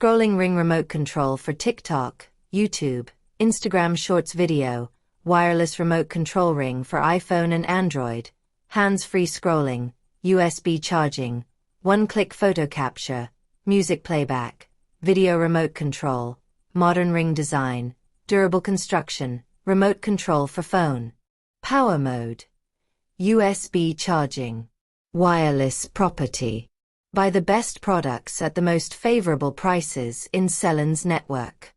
Scrolling ring remote control for TikTok, YouTube, Instagram Shorts video, wireless remote control ring for iPhone and Android, hands-free scrolling, USB charging, one-click photo capture, music playback, video remote control, modern ring design, durable construction, remote control for phone. Power mode. USB charging. Wireless property. Buy the best products at the most favorable prices in Sellines network.